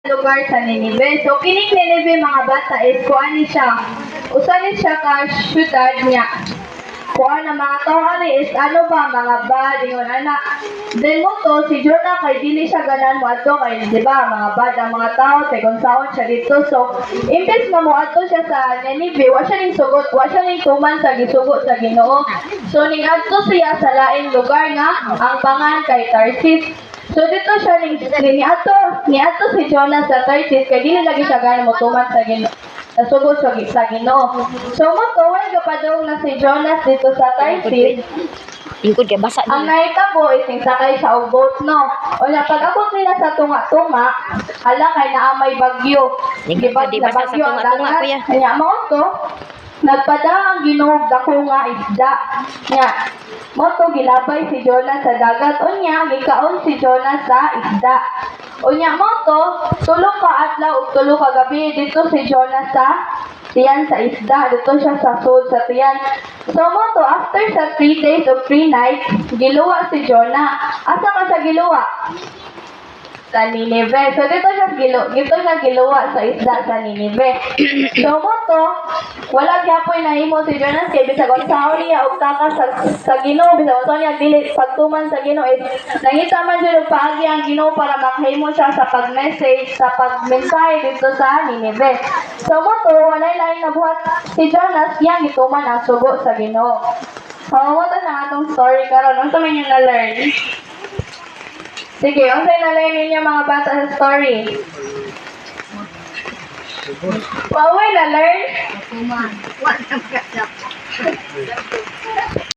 lugar sa Ninive. So kining Ninive mga bata is kuan ni siya. Usa ni siya ka syudad niya. Kuan na mga tao ani is ano ba mga bad ingon ana. Then mo to si Jonah kay dili siya ganan mo adto kay di ba mga bad ang mga tao kay kung saon siya dito. So imbes na mo adto siya sa Ninive, wa siya ning sugot, wa siya ning tuman sa gisugot sa Ginoo. So ning adto siya sa laing lugar nga ang pangan kay Tarsis. So dito siya niadto si Jonah sa Tarsis kay dili lagi siya ganan mo tuman sa Ginoo. Nasugod sa Ginoo. So mo kaway gapadong na si Jonas dito sa Tarsis. Lingkod kay basa Ang niya. nahitabo is yung sakay sa boat, no? O na pag-abot nila sa tunga-tunga, hala kay naamay bagyo. Lingkod ka di basa sa tunga-tunga, kuya. Kaya mo to, nagpada ang Ginoo dako nga isda. Nya, mo to gilabay si Jonas sa dagat. Unya, gikaon si Jonas sa isda. Unya mo to, tulo ka adlaw ug tulo ka gabi dito si Jonas sa tiyan sa isda. Dito siya sa sud sa tiyan. So mo to, after sa 3 days of 3 nights, giluwa si Jonah. Asa ka sa giluwa? Sa Ninive. So dito siya giluwa sa isda sa Ninive. So mo to, wala gyapon nahimo si Jonas kay bisag unsaon niya og taka sa Ginoo, bisag unsaon niya dili pagtuman sa Ginoo is nangita man jud og paagi ang Ginoo para makahimo siya sa pag-message sa pagmensahe dito sa Ninive. So mo to, walay lain nabuhat si Jonas yang gituman ang sugo sa Ginoo. Mo to sa atong story karon. Unsa man yung na-learn? Sige, unsay na-learn ninyo mga bata sa story? Paway na-learn?